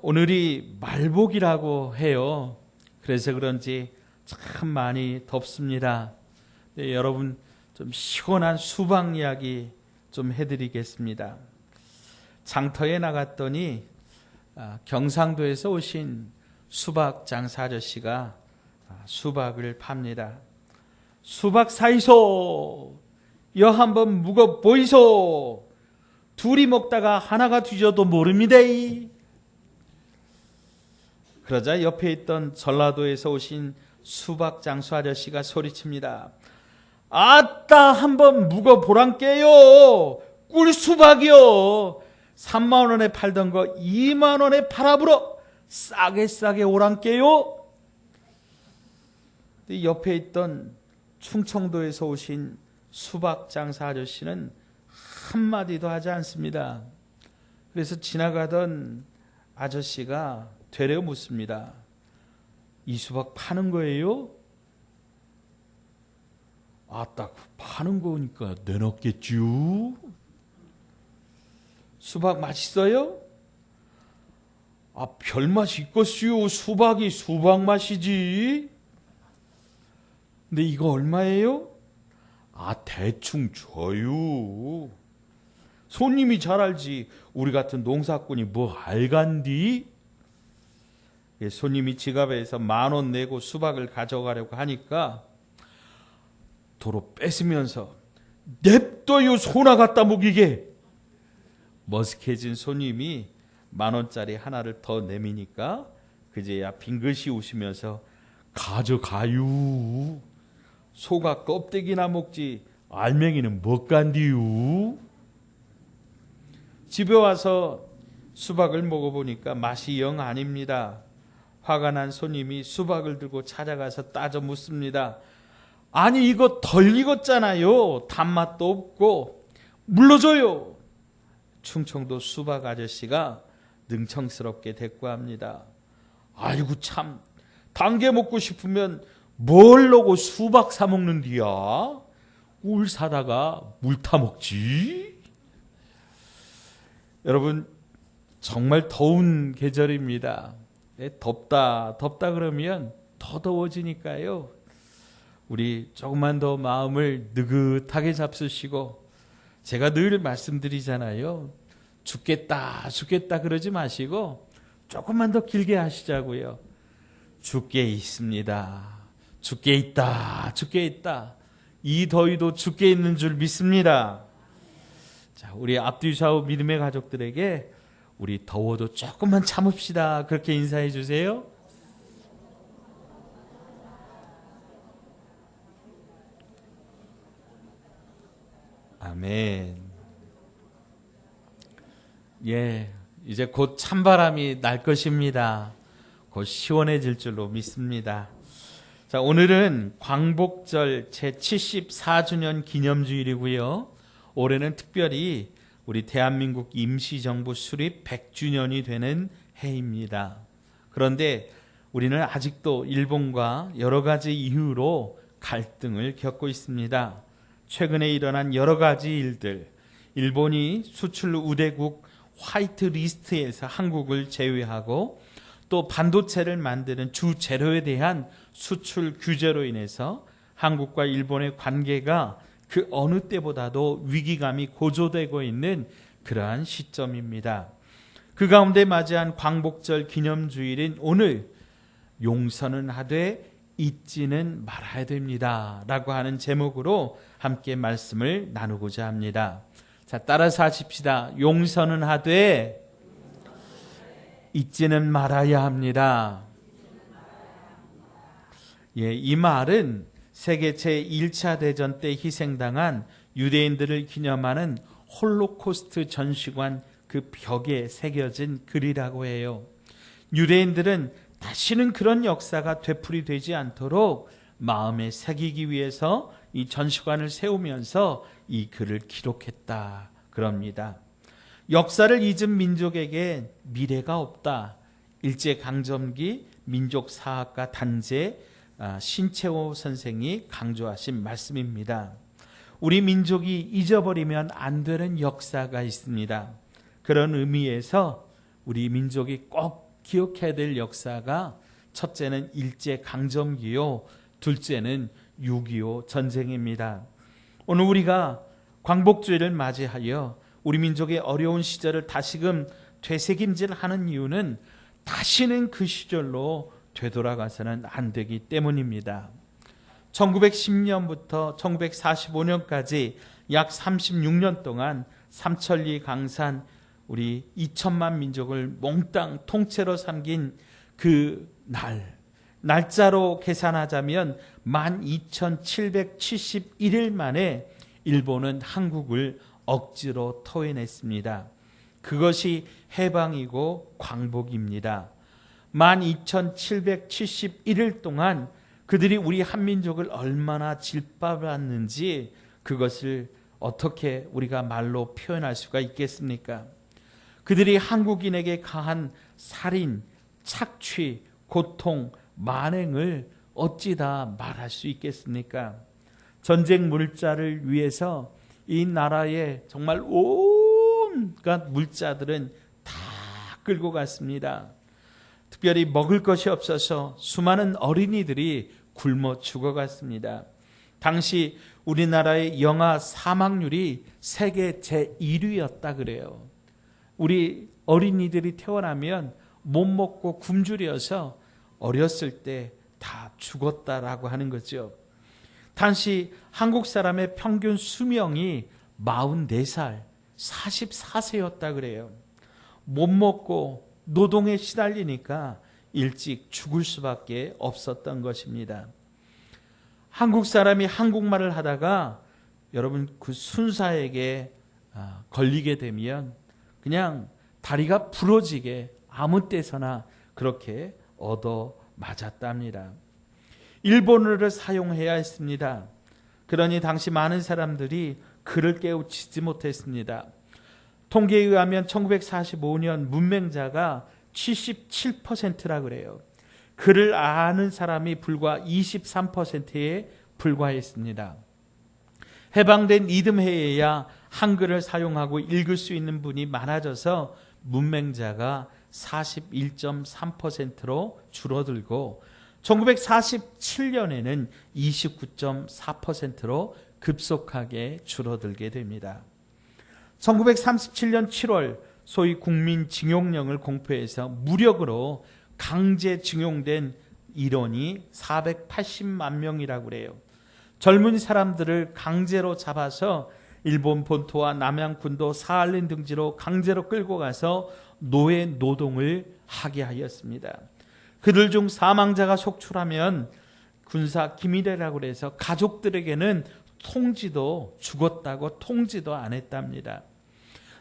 오늘이 말복이라고 해요. 그래서 그런지 참 많이 덥습니다. 네, 여러분 좀 시원한 수박 이야기 좀 해드리겠습니다. 장터에 나갔더니 경상도에서 오신 수박 장사 아저씨가 수박을 팝니다. 수박 사이소, 여 한번 묵어 보이소. 둘이 먹다가 하나가 뒤져도 모릅니다. 그러자 옆에 있던 전라도에서 오신 수박 장수 아저씨가 소리칩니다. 아따, 한번 묵어 보란께요. 꿀수박이요. 3만 원에 팔던 거 2만 원에 팔아불어. 싸게 오란께요. 옆에 있던 충청도에서 오신 수박 장사 아저씨는 한마디도 하지 않습니다. 그래서 지나가던 아저씨가 되려 묻습니다. 이 수박 파는 거예요? 딱 파는 거니까 내놓겠죠. 수박 맛있어요? 별맛이 있겠슈. 수박이 수박 맛이지. 근데 이거 얼마예요? 대충 줘요. 손님이 잘 알지. 우리 같은 농사꾼이 뭐 알간디? 손님이 지갑에서 10,000원 내고 수박을 가져가려고 하니까 도로 뺏으면서 냅둬요, 소나 갖다 먹이게. 머쓱해진 손님이 10,000원짜리 하나를 더 내미니까 그제야 빙긋이 웃으면서 가져가요. 소가 껍데기나 먹지 알맹이는 못 간디요. 집에 와서 수박을 먹어보니까 맛이 영 아닙니다. 화가 난 손님이 수박을 들고 찾아가서 따져 묻습니다. 아니, 이거 덜 익었잖아요. 단맛도 없고. 물러줘요. 충청도 수박 아저씨가 능청스럽게 대꾸합니다. 아이고 참, 단 게 먹고 싶으면 뭘 놓고 수박 사 먹는디야? 꿀 사다가 물 타 먹지. 여러분, 정말 더운 계절입니다. 덥다 그러면 더 더워지니까요. 우리 조금만 더 마음을 느긋하게 잡수시고, 제가 늘 말씀드리잖아요. 죽겠다 그러지 마시고 조금만 더 길게 하시자고요. 죽게 있습니다. 죽게 있다. 이 더위도 죽게 있는 줄 믿습니다. 자, 우리 앞뒤 좌우 믿음의 가족들에게 우리 더워도 조금만 참읍시다. 그렇게 인사해 주세요. 아멘. 이제 곧 찬바람이 날 것입니다. 곧 시원해질 줄로 믿습니다. 자, 오늘은 광복절 제74주년 기념주일이고요. 올해는 특별히 우리 대한민국 임시정부 수립 100주년이 되는 해입니다. 그런데 우리는 아직도 일본과 여러 가지 이유로 갈등을 겪고 있습니다. 최근에 일어난 여러 가지 일들, 일본이 수출 우대국 화이트 리스트에서 한국을 제외하고 또 반도체를 만드는 주 재료에 대한 수출 규제로 인해서 한국과 일본의 관계가 그 어느 때보다도 위기감이 고조되고 있는 그러한 시점입니다. 그 가운데 맞이한 광복절 기념주일인 오늘, 용서는 하되 잊지는 말아야 됩니다 라고 하는 제목으로 함께 말씀을 나누고자 합니다. 자, 따라서 하십시다. 용서는 하되 잊지는 말아야 합니다. 이 말은 세계 제1차 대전 때 희생당한 유대인들을 기념하는 홀로코스트 전시관 그 벽에 새겨진 글이라고 해요. 유대인들은 다시는 그런 역사가 되풀이되지 않도록 마음에 새기기 위해서 이 전시관을 세우면서 이 글을 기록했다 그럽니다. 역사를 잊은 민족에게 미래가 없다. 일제강점기 민족사학가 단재 신채호 선생이 강조하신 말씀입니다. 우리 민족이 잊어버리면 안 되는 역사가 있습니다. 그런 의미에서 우리 민족이 꼭 기억해야 될 역사가 첫째는 일제강점기요, 둘째는 6.25 전쟁입니다. 오늘 우리가 광복주의를 맞이하여 우리 민족의 어려운 시절을 다시금 되새김질하는 이유는 다시는 그 시절로 되돌아가서는 안 되기 때문입니다. 1910년부터 1945년까지 약 36년 동안 삼천리 강산 우리 2천만 민족을 몽땅 통째로 삼긴 그 날짜로 계산하자면 12,771일 만에 일본은 한국을 억지로 토해냈습니다. 그것이 해방이고 광복입니다. 12,771일 동안 그들이 우리 한민족을 얼마나 짓밟았는지 그것을 어떻게 우리가 말로 표현할 수가 있겠습니까? 그들이 한국인에게 가한 살인, 착취, 고통, 만행을 어찌 다 말할 수 있겠습니까? 전쟁 물자를 위해서 이 나라의 정말 온갖 물자들은 다 끌고 갔습니다. 특별히 먹을 것이 없어서 수많은 어린이들이 굶어 죽어갔습니다. 당시 우리나라의 영아 사망률이 세계 제1위였다 그래요. 우리 어린이들이 태어나면 못 먹고 굶주려서 어렸을 때 다 죽었다라고 하는 거죠. 당시 한국 사람의 평균 수명이 44살, 44세였다 그래요. 못 먹고 노동에 시달리니까 일찍 죽을 수밖에 없었던 것입니다. 한국 사람이 한국말을 하다가 여러분 그 순사에게 걸리게 되면 그냥 다리가 부러지게 아무 때서나 그렇게 얻어 맞았답니다. 일본어를 사용해야 했습니다. 그러니 당시 많은 사람들이 그를 깨우치지 못했습니다. 통계에 의하면 1945년 문맹자가 77%라 그래요. 그를 아는 사람이 불과 23%에 불과했습니다. 해방된 이듬해에야 한글을 사용하고 읽을 수 있는 분이 많아져서 문맹자가 41.3%로 줄어들고 1947년에는 29.4%로 급속하게 줄어들게 됩니다. 1937년 7월 소위 국민징용령을 공포해서 무력으로 강제징용된 인원이 480만 명이라고 그래요. 젊은 사람들을 강제로 잡아서 일본 본토와 남양군도 사할린 등지로 강제로 끌고 가서 노예 노동을 하게 하였습니다. 그들 중 사망자가 속출하면 군사 기밀이라고 해서 가족들에게는 통지도 죽었다고 통지도 안 했답니다.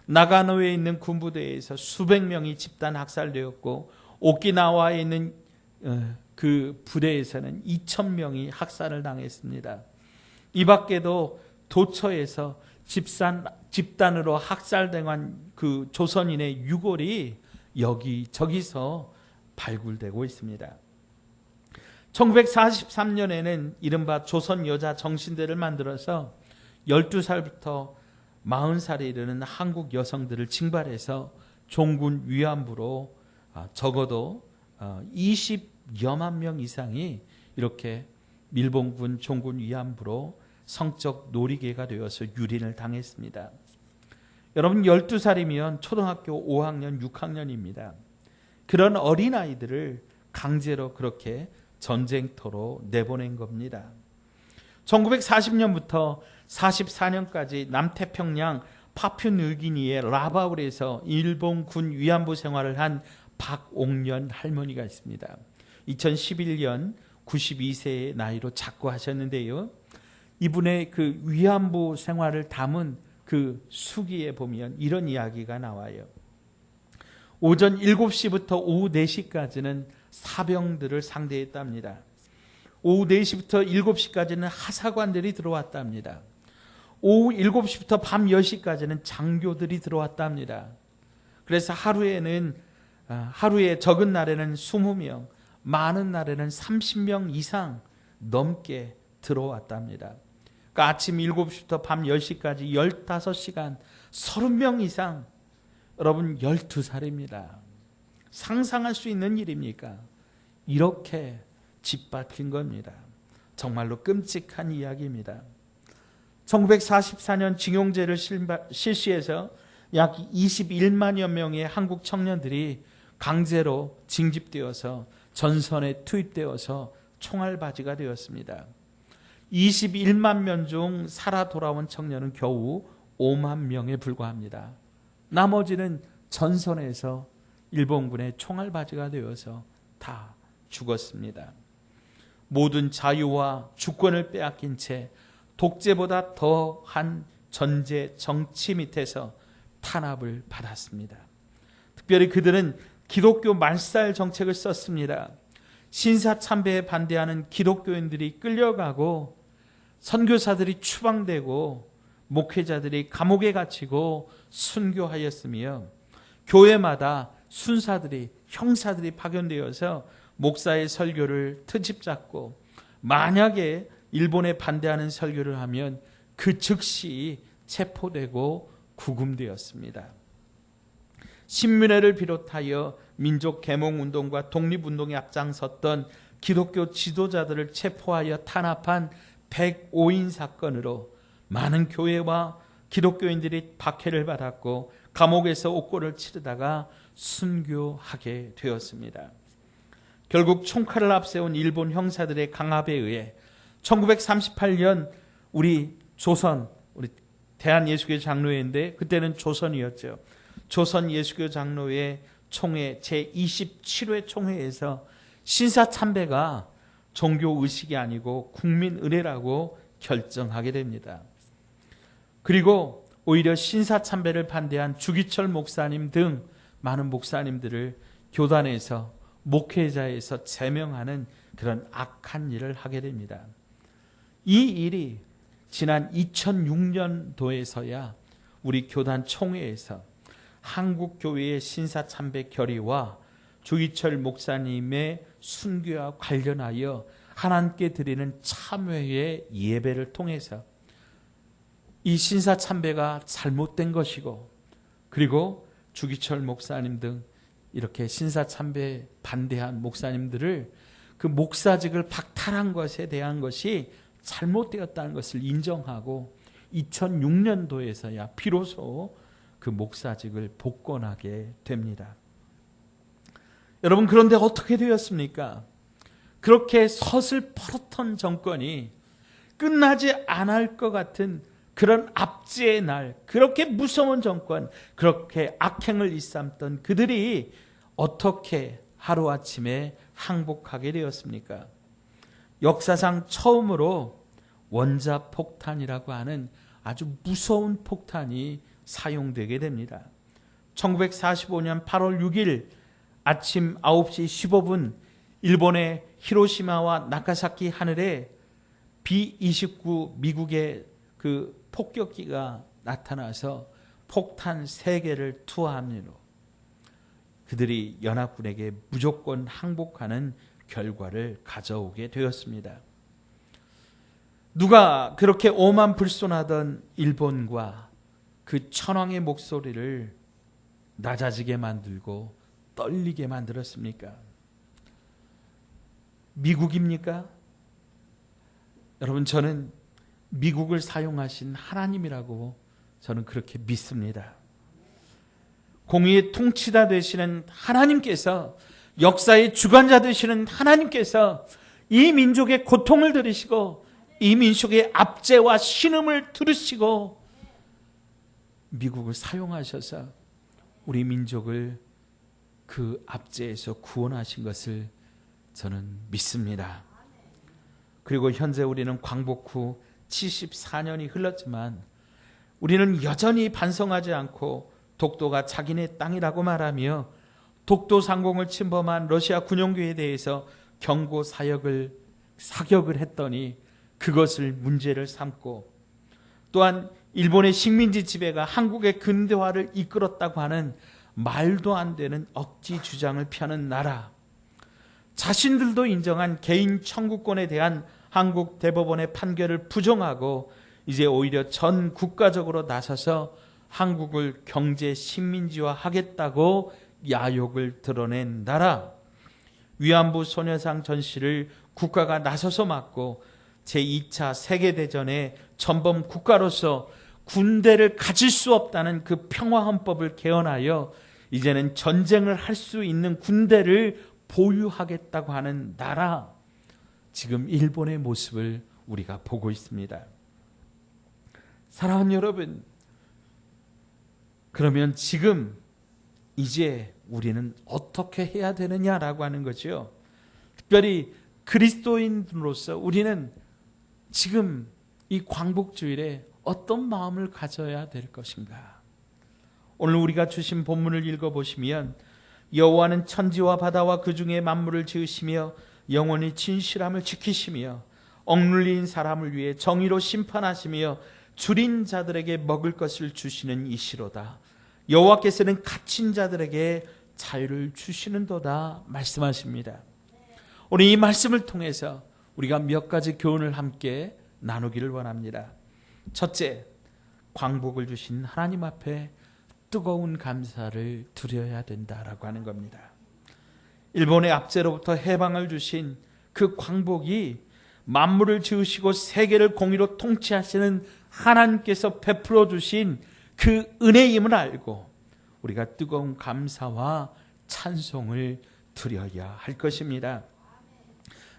나가노에 있는 군부대에서 수백 명이 집단 학살되었고 오키나와에 있는 그 부대에서는 2,000명이 학살을 당했습니다. 이 밖에도 도처에서 집단으로 학살당한 그 조선인의 유골이 여기저기서 발굴되고 있습니다. 1943년에는 이른바 조선 여자 정신대를 만들어서 12살부터 40살에 이르는 한국 여성들을 징발해서 종군 위안부로 적어도 20여만 명 이상이 이렇게 일본군 종군 위안부로 성적 놀이개가 되어서 유린을 당했습니다. 여러분 12살이면 초등학교 5학년, 6학년입니다. 그런 어린아이들을 강제로 그렇게 전쟁터로 내보낸 겁니다. 1940년부터 44년까지 남태평양 파푸뉴기니의 라바울에서 일본군 위안부 생활을 한 박옥년 할머니가 있습니다. 2011년 92세의 나이로 작고하셨는데요. 이분의 그 위안부 생활을 담은 그 수기에 보면 이런 이야기가 나와요. 오전 7시부터 오후 4시까지는 사병들을 상대했답니다. 오후 4시부터 7시까지는 하사관들이 들어왔답니다. 오후 7시부터 밤 10시까지는 장교들이 들어왔답니다. 그래서 하루에 적은 날에는 20명, 많은 날에는 30명 이상 넘게 들어왔답니다. 그러니까 아침 7시부터 밤 10시까지 15시간 30명 이상, 여러분 12살입니다. 상상할 수 있는 일입니까? 이렇게 짓밟힌 겁니다. 정말로 끔찍한 이야기입니다. 1944년 징용제를 실시해서 약 21만여 명의 한국 청년들이 강제로 징집되어서 전선에 투입되어서 총알바지가 되었습니다. 21만 명 중 살아 돌아온 청년은 겨우 5만 명에 불과합니다. 나머지는 전선에서 일본군의 총알바지가 되어서 다 죽었습니다. 모든 자유와 주권을 빼앗긴 채 독재보다 더한 전제 정치 밑에서 탄압을 받았습니다. 특별히 그들은 기독교 말살 정책을 썼습니다. 신사참배에 반대하는 기독교인들이 끌려가고 선교사들이 추방되고 목회자들이 감옥에 갇히고 순교하였으며 교회마다 순사들이 형사들이 파견되어서 목사의 설교를 트집 잡고 만약에 일본에 반대하는 설교를 하면 그 즉시 체포되고 구금되었습니다. 신민회를 비롯하여 민족 계몽운동과 독립운동에 앞장섰던 기독교 지도자들을 체포하여 탄압한 105인 사건으로 많은 교회와 기독교인들이 박해를 받았고 감옥에서 옥고를 치르다가 순교하게 되었습니다. 결국 총칼을 앞세운 일본 형사들의 강압에 의해 1938년 우리 대한예수교 장로회인데 그때는 조선이었죠. 조선 예수교 장로회 총회 제27회 총회에서 신사참배가 종교의식이 아니고 국민의례라고 결정하게 됩니다. 그리고 오히려 신사참배를 반대한 주기철 목사님 등 많은 목사님들을 교단에서 목회자에서 제명하는 그런 악한 일을 하게 됩니다. 이 일이 지난 2006년도에서야 우리 교단 총회에서 한국교회의 신사참배 결의와 주기철 목사님의 순교와 관련하여 하나님께 드리는 참회의 예배를 통해서 이 신사참배가 잘못된 것이고 그리고 주기철 목사님 등 이렇게 신사참배 반대한 목사님들을 그 목사직을 박탈한 것에 대한 것이 잘못되었다는 것을 인정하고 2006년도에서야 비로소 그 목사직을 복권하게 됩니다. 여러분, 그런데 어떻게 되었습니까? 그렇게 서슬퍼렇던 정권이 끝나지 않을 것 같은 그런 압제의 날, 그렇게 무서운 정권, 그렇게 악행을 일삼던 그들이 어떻게 하루아침에 항복하게 되었습니까? 역사상 처음으로 원자폭탄이라고 하는 아주 무서운 폭탄이 사용되게 됩니다. 1945년 8월 6일 아침 9시 15분 일본의 히로시마와 나가사키 하늘에 B-29 미국의 그 폭격기가 나타나서 폭탄 3개를 투하함으로 그들이 연합군에게 무조건 항복하는 결과를 가져오게 되었습니다. 누가 그렇게 오만불손하던 일본과 그 천황의 목소리를 낮아지게 만들고 떨리게 만들었습니까? 미국입니까? 여러분, 저는 미국을 사용하신 하나님이라고 저는 그렇게 믿습니다. 공의의 통치자 되시는 하나님께서, 역사의 주관자 되시는 하나님께서 이 민족의 고통을 들으시고 이 민족의 압제와 신음을 들으시고 미국을 사용하셔서 우리 민족을 그 압제에서 구원하신 것을 저는 믿습니다. 그리고 현재 우리는 광복 후 74년이 흘렀지만 우리는 여전히 반성하지 않고 독도가 자기네 땅이라고 말하며 독도 상공을 침범한 러시아 군용교에 대해서 경고 사격을 했더니 그것을 문제를 삼고, 또한 일본의 식민지 지배가 한국의 근대화를 이끌었다고 하는 말도 안 되는 억지 주장을 펴는 나라, 자신들도 인정한 개인 청구권에 대한 한국 대법원의 판결을 부정하고 이제 오히려 전 국가적으로 나서서 한국을 경제 식민지화 하겠다고 야욕을 드러낸 나라, 위안부 소녀상 전시를 국가가 나서서 막고 제2차 세계대전의 전범 국가로서 군대를 가질 수 없다는 그 평화헌법을 개헌하여 이제는 전쟁을 할 수 있는 군대를 보유하겠다고 하는 나라, 지금 일본의 모습을 우리가 보고 있습니다. 사랑하는 여러분, 그러면 지금 이제 우리는 어떻게 해야 되느냐라고 하는 거죠. 특별히 그리스도인으로서 우리는 지금 이 광복주일에 어떤 마음을 가져야 될 것인가? 오늘 우리가 주신 본문을 읽어보시면 여호와는 천지와 바다와 그 중에 만물을 지으시며 영원히 진실함을 지키시며 억눌린 사람을 위해 정의로 심판하시며 줄인 자들에게 먹을 것을 주시는 이시로다. 여호와께서는 갇힌 자들에게 자유를 주시는도다 말씀하십니다. 오늘 이 말씀을 통해서 우리가 몇 가지 교훈을 함께 나누기를 원합니다. 첫째, 광복을 주신 하나님 앞에 뜨거운 감사를 드려야 된다라고 하는 겁니다. 일본의 압제로부터 해방을 주신 그 광복이 만물을 지으시고 세계를 공의로 통치하시는 하나님께서 베풀어 주신 그 은혜임을 알고 우리가 뜨거운 감사와 찬송을 드려야 할 것입니다.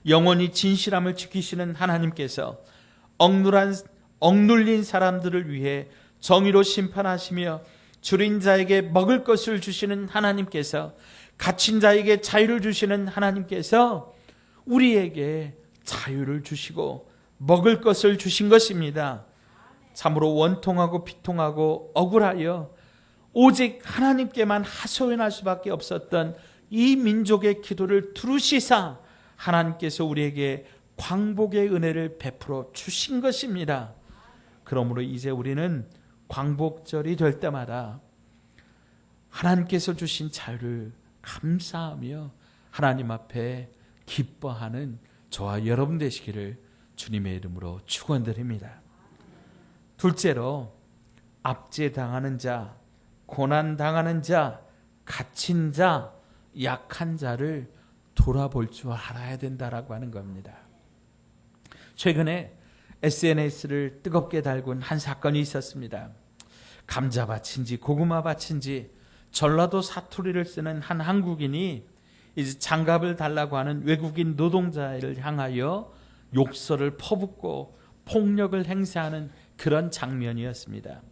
영원히 진실함을 지키시는 하나님께서 억눌린 사람들을 위해 정의로 심판하시며 줄인 자에게 먹을 것을 주시는 하나님께서, 갇힌 자에게 자유를 주시는 하나님께서 우리에게 자유를 주시고 먹을 것을 주신 것입니다. 참으로 원통하고 비통하고 억울하여 오직 하나님께만 하소연할 수밖에 없었던 이 민족의 기도를 들으시사 하나님께서 우리에게 광복의 은혜를 베풀어 주신 것입니다. 그러므로 이제 우리는 광복절이 될 때마다 하나님께서 주신 자유를 감사하며 하나님 앞에 기뻐하는 저와 여러분 되시기를 주님의 이름으로 축원드립니다. 둘째로, 압제당하는 자, 고난당하는 자, 갇힌 자, 약한 자를 돌아볼 줄 알아야 된다라고 하는 겁니다. 최근에 SNS를 뜨겁게 달군 한 사건이 있었습니다. 감자밭인지 고구마밭인지 전라도 사투리를 쓰는 한 한국인이 이제 장갑을 달라고 하는 외국인 노동자를 향하여 욕설을 퍼붓고 폭력을 행사하는 그런 장면이었습니다.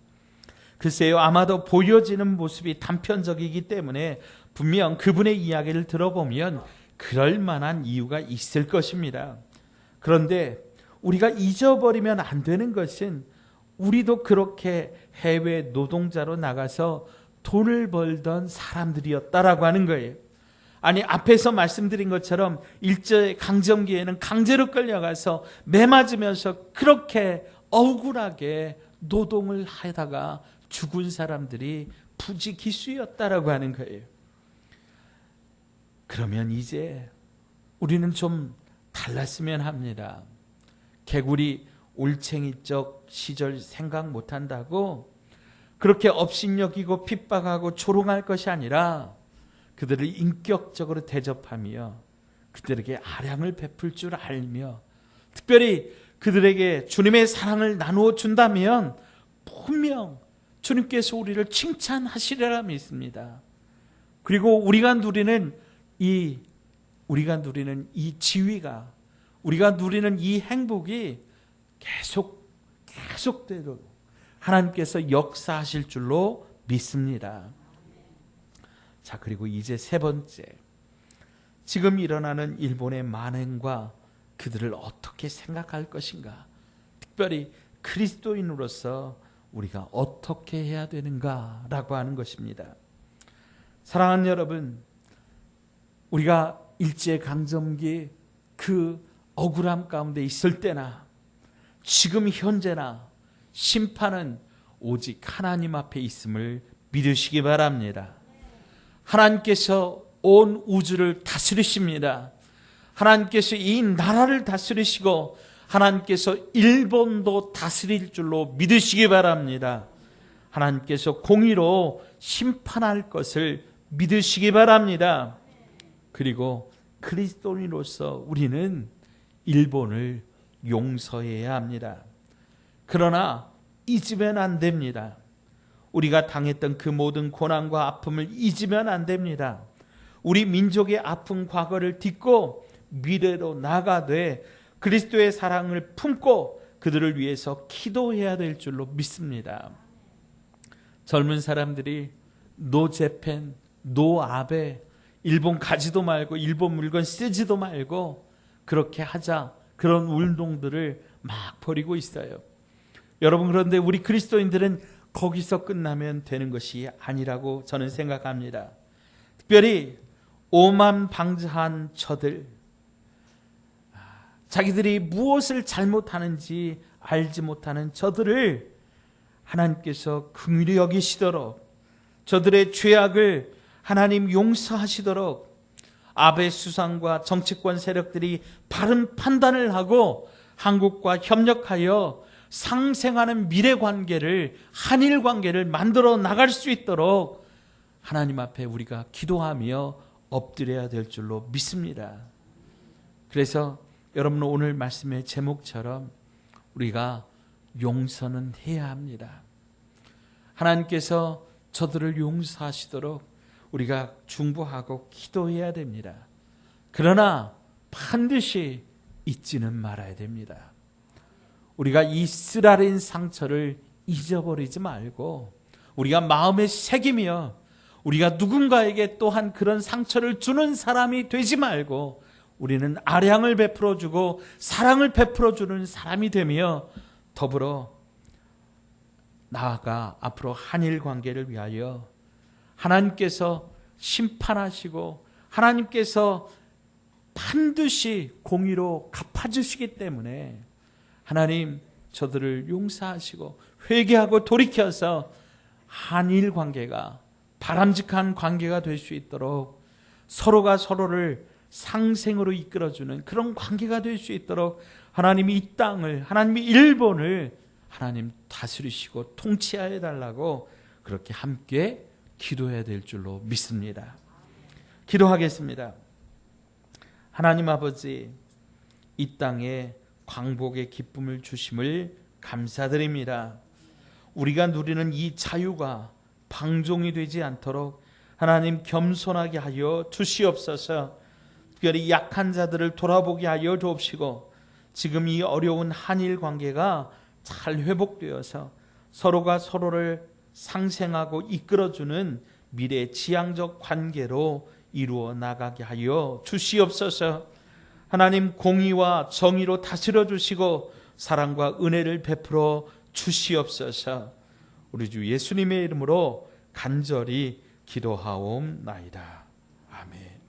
글쎄요, 아마도 보여지는 모습이 단편적이기 때문에 분명 그분의 이야기를 들어보면 그럴 만한 이유가 있을 것입니다. 그런데 우리가 잊어버리면 안 되는 것은 우리도 그렇게 해외 노동자로 나가서 돈을 벌던 사람들이었다라고 하는 거예요. 아니, 앞에서 말씀드린 것처럼 일제 강점기에는 강제로 끌려가서 매 맞으면서 그렇게 억울하게 노동을 하다가 죽은 사람들이 부지기수였다라고 하는 거예요. 그러면 이제 우리는 좀 달랐으면 합니다. 개구리 올챙이적 시절 생각 못한다고 그렇게 업신여기고 핍박하고 조롱할 것이 아니라 그들을 인격적으로 대접하며 그들에게 아량을 베풀 줄 알며 특별히 그들에게 주님의 사랑을 나누어 준다면 분명 주님께서 우리를 칭찬하시리라 믿습니다. 그리고 우리가 누리는 이 지위가, 우리가 누리는 이 행복이 계속되도록 하나님께서 역사하실 줄로 믿습니다. 자, 그리고 이제 세 번째, 지금 일어나는 일본의 만행과 그들을 어떻게 생각할 것인가, 특별히 그리스도인으로서 우리가 어떻게 해야 되는가라고 하는 것입니다. 사랑하는 여러분, 우리가 일제강점기 그 억울함 가운데 있을 때나 지금 현재나 심판은 오직 하나님 앞에 있음을 믿으시기 바랍니다. 하나님께서 온 우주를 다스리십니다. 하나님께서 이 나라를 다스리시고 하나님께서 일본도 다스릴 줄로 믿으시기 바랍니다. 하나님께서 공의로 심판할 것을 믿으시기 바랍니다. 그리고 그리스도인으로서 우리는 일본을 용서해야 합니다. 그러나 잊으면 안 됩니다. 우리가 당했던 그 모든 고난과 아픔을 잊으면 안 됩니다. 우리 민족의 아픈 과거를 딛고 미래로 나아가되 그리스도의 사랑을 품고 그들을 위해서 기도해야 될 줄로 믿습니다. 젊은 사람들이 노 재팬, 노 아베, 일본 가지도 말고 일본 물건 쓰지도 말고 그렇게 하자, 그런 운동들을 막 벌이고 있어요. 여러분, 그런데 우리 그리스도인들은 거기서 끝나면 되는 것이 아니라고 저는 생각합니다. 특별히 오만방자한 저들, 자기들이 무엇을 잘못하는지 알지 못하는 저들을 하나님께서 긍휼히 여기시도록, 저들의 죄악을 하나님 용서하시도록 아베 수상과 정치권 세력들이 바른 판단을 하고 한국과 협력하여 상생하는 미래 관계를, 한일 관계를 만들어 나갈 수 있도록 하나님 앞에 우리가 기도하며 엎드려야 될 줄로 믿습니다. 그래서 여러분, 오늘 말씀의 제목처럼 우리가 용서는 해야 합니다. 하나님께서 저들을 용서하시도록 우리가 중보하고 기도해야 됩니다. 그러나 반드시 잊지는 말아야 됩니다. 우리가 이 쓰라린 상처를 잊어버리지 말고 우리가 마음에 새기며 우리가 누군가에게 또한 그런 상처를 주는 사람이 되지 말고 우리는 아량을 베풀어주고 사랑을 베풀어주는 사람이 되며 더불어 나아가 앞으로 한일 관계를 위하여 하나님께서 심판하시고 하나님께서 반드시 공의로 갚아주시기 때문에 하나님, 저들을 용서하시고 회개하고 돌이켜서 한일 관계가 바람직한 관계가 될 수 있도록, 서로가 서로를 상생으로 이끌어주는 그런 관계가 될 수 있도록 하나님이 이 땅을, 하나님이 일본을 하나님 다스리시고 통치하여 달라고 그렇게 함께 기도해야 될 줄로 믿습니다. 기도하겠습니다. 하나님 아버지, 이 땅에 광복의 기쁨을 주심을 감사드립니다. 우리가 누리는 이 자유가 방종이 되지 않도록 하나님 겸손하게 하여 주시옵소서. 특별히 약한 자들을 돌아보게 하여 주옵시고 지금 이 어려운 한일 관계가 잘 회복되어서 서로가 서로를 상생하고 이끌어주는 미래 지향적 관계로 이루어 나가게 하여 주시옵소서. 하나님, 공의와 정의로 다스려 주시고 사랑과 은혜를 베풀어 주시옵소서. 우리 주 예수님의 이름으로 간절히 기도하옵나이다. 아멘.